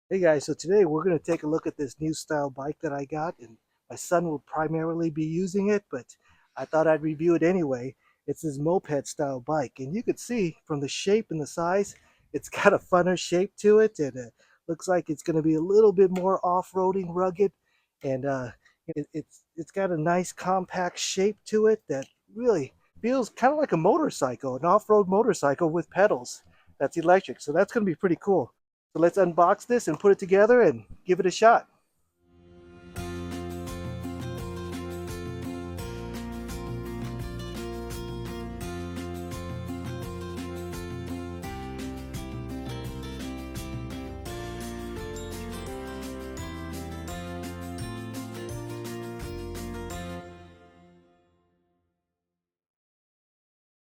Hey guys, so today we're going to take a look at this new style bike that I got, and my son will primarily be using it, but I thought I'd review it anyway. It's this moped style bike, and you can see from the shape and the size, it's got a funner shape to it, and it looks like it's going to be a little bit more off-roading rugged, and it's got a nice compact shape to it that really feels kind of like a motorcycle, an off-road motorcycle with pedals that's electric, so that's going to be pretty cool. So let's unbox this and put it together and give it a shot.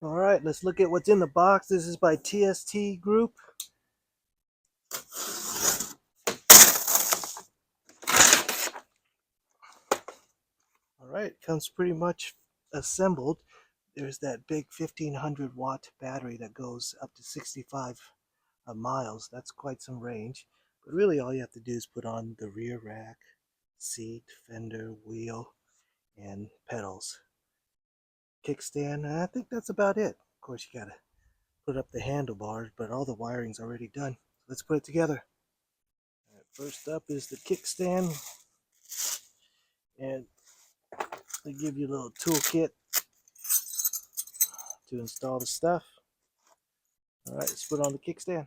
All right, let's look at what's in the box. This is by TST Group. All right, comes pretty much assembled. There's that big 1500 watt battery that goes up to 65 miles. That's quite some range. But really all you have to do is put on the rear rack, seat, fender, wheel, and pedals. Kickstand, and I think that's about it. Of course, you gotta put up the handlebars, but all the wiring's already done. So let's put it together. All right, first up is the kickstand, and they give you a little toolkit to install the stuff. All right, let's put on the kickstand.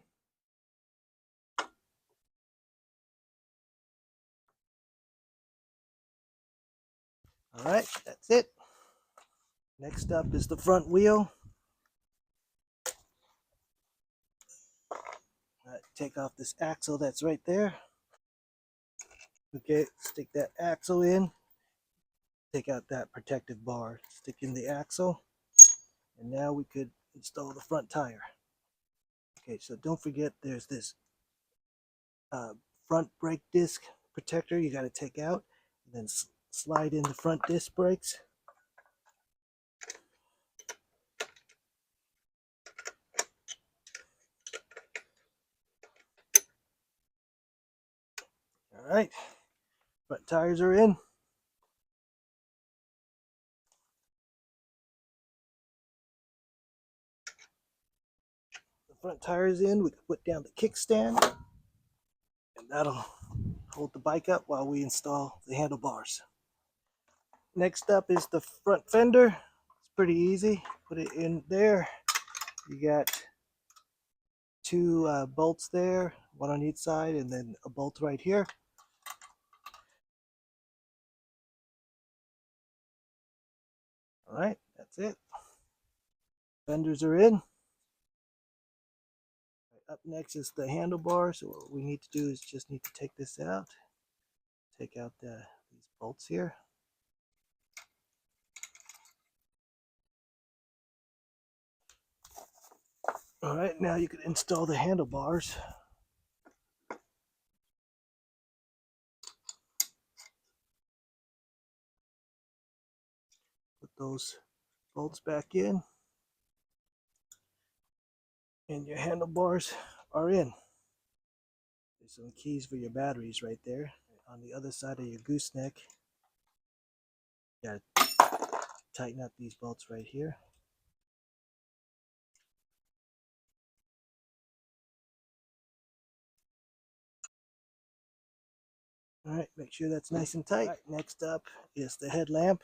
All right, that's it. Next up is the front wheel. All right, take off this axle that's right there. Okay, stick that axle in. Take out that protective bar. Stick in the axle. And now we could install the front tire. Okay, so don't forget there's this uh, front brake disc protector you got to take out, and then slide in the front disc brakes. All right, front tires are in. The front tires in. We can put down the kickstand, and that'll hold the bike up while we install the handlebars. Next up is the front fender. It's pretty easy. Put it in there. You got two bolts there, one on each side, and then a bolt right here. All right, that's it. Fenders are in. Up next is the handlebar. So what we need to do is just need to take this out. Take out these bolts here. All right, now you can install the handlebars. Put those bolts back in, and your handlebars are in. There's some keys for your batteries right there. On the other side of your gooseneck, you gotta tighten up these bolts right here. All right, make sure that's nice and tight. Right, next up is the headlamp.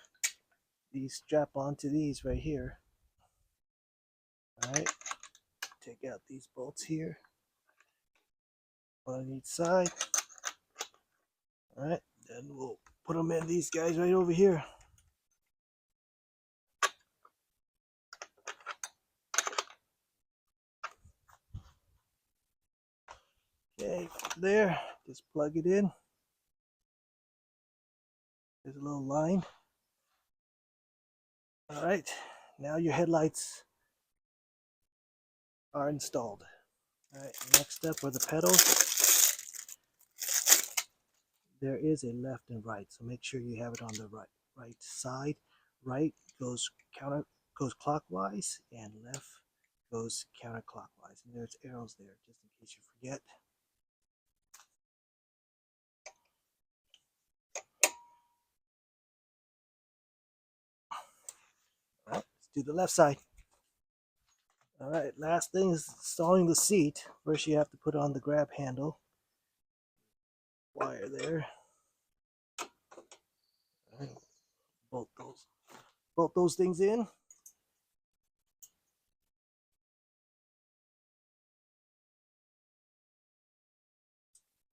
These strap onto these right here. All right, take out these bolts here on each side. All right, then we'll put them in these guys right over here. Okay, there, just plug it in. There's a little line. All right, now your headlights are installed. All right, next up are the pedals. There is a left and right, so make sure you have it on the right side. Right goes clockwise, and left goes counterclockwise. And there's arrows there, just in case you forget. do the left side. All right, last thing is installing the seat. First you have to put on the grab handle. Wire there. All right, bolt those things in.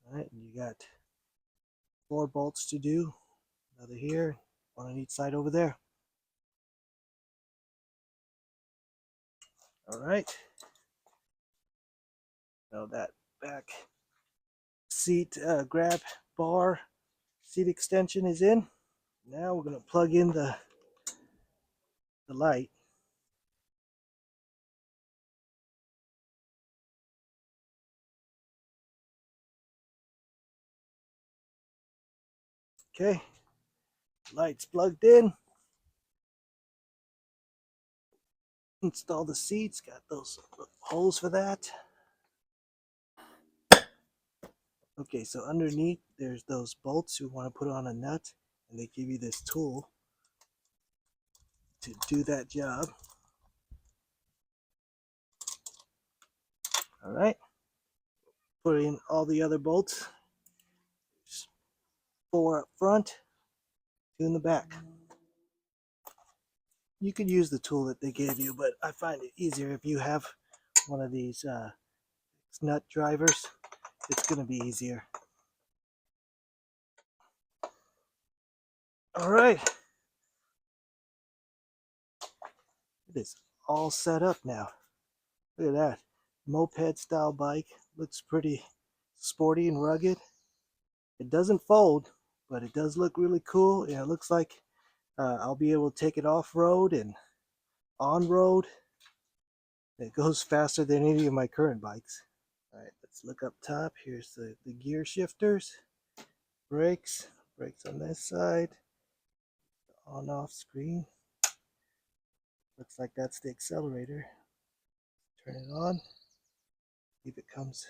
All right, and you got 4 bolts to do. Another here, one on each side over there. All right. Now that back seat grab bar seat extension is in. Now we're going to plug in the light. Okay, light's plugged in. Install the seats, got those holes for that. Okay, so underneath there's those bolts you want to put on a nut, and they give you this tool to do that job. All right, put in all the other bolts. There's 4 up front, 2 in the back. You could use the tool that they gave you, but I find it easier if you have one of these nut drivers. It's going to be easier. All right, it is all set up now. Look at that moped style bike. Looks pretty sporty and rugged. It doesn't fold, but it does look really cool. And it looks like I'll be able to take it off-road and on-road. It goes faster than any of my current bikes. All right, let's look up top. Here's the gear shifters, brakes on this side, the on-off screen. Looks like that's the accelerator. Turn it on. See if it comes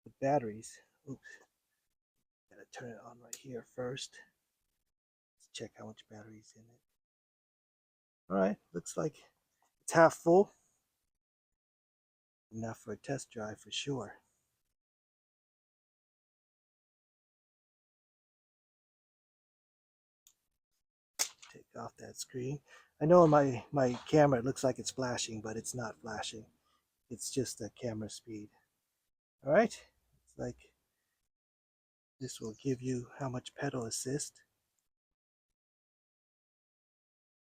with batteries. Oops. Gotta turn it on right here first. Let's check how much battery's in it. All right, looks like it's half full. Enough for a test drive for sure. Take off that screen. I know on my camera it looks like it's flashing, but it's not flashing. It's just the camera speed. All right, it's like this will give you how much pedal assist.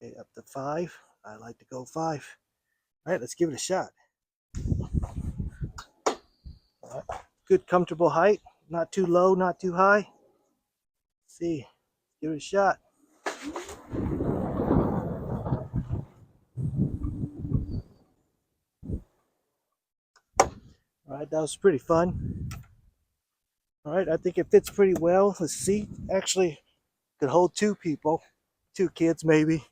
Okay, up to 5. I like to go 5. All right, let's give it a shot. All right. Good comfortable height, not too low, not too high. Let's see, give it a shot. All right, that was pretty fun. All right, I think it fits pretty well. The seat actually could hold 2 people, 2 kids maybe,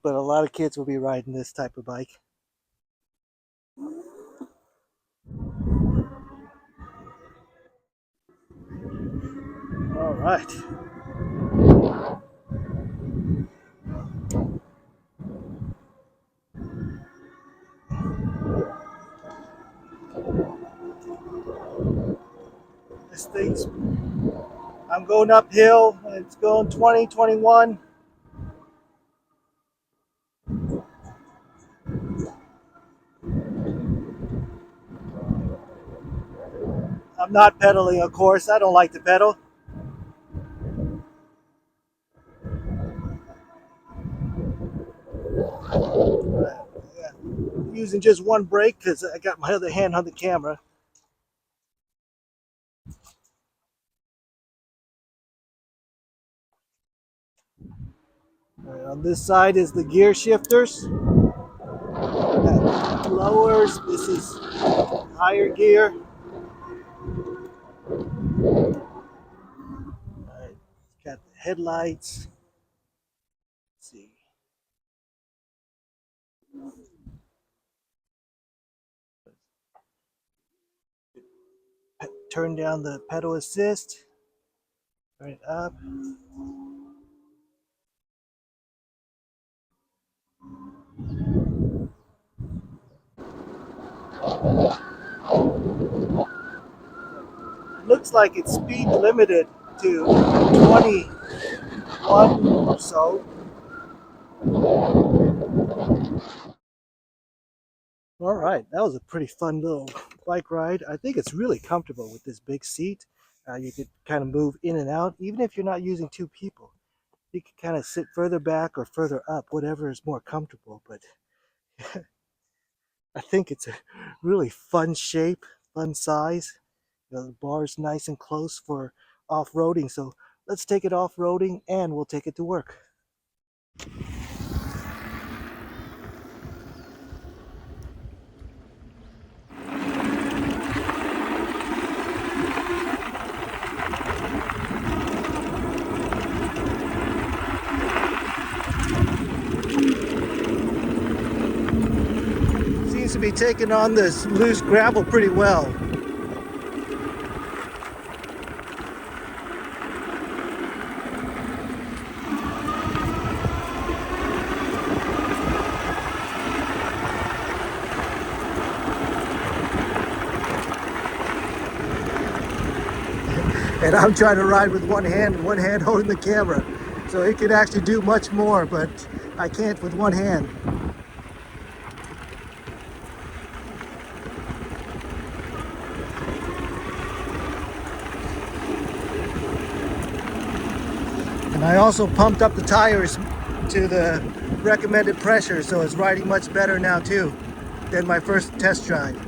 but a lot of kids will be riding this type of bike. All right. This thing's, I'm going uphill, and it's going 20, 21. I'm not pedaling, of course. I don't like to pedal. Yeah. Using just one brake because I got my other hand on the camera. Right, on this side is the gear shifters. Got lowers. This is higher gear. Right, got the headlights. Let's see. Turn down the pedal assist. Turn it up. Looks like it's speed limited to 21 or so. All right, that was a pretty fun little bike ride. I think it's really comfortable with this big seat. You could kind of move in and out, even if you're not using two people. You can kind of sit further back or further up, whatever is more comfortable. But I think it's a really fun shape, fun size. The bar's nice and close for off-roading. So let's take it off-roading and we'll take it to work. Seems to be taking on this loose gravel pretty well. And I'm trying to ride with one hand holding the camera. So it could actually do much more, but I can't with one hand. And I also pumped up the tires to the recommended pressure, so it's riding much better now too than my first test drive.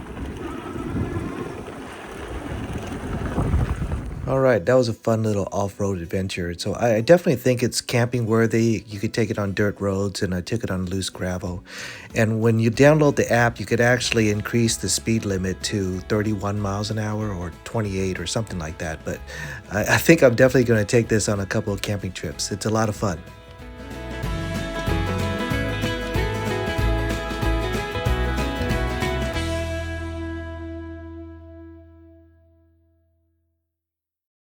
All right, that was a fun little off-road adventure. So I definitely think it's camping worthy. You could take it on dirt roads, and I took it on loose gravel. And when you download the app, you could actually increase the speed limit to 31 miles an hour or 28 or something like that. But I think I'm definitely going to take this on a couple of camping trips. It's a lot of fun.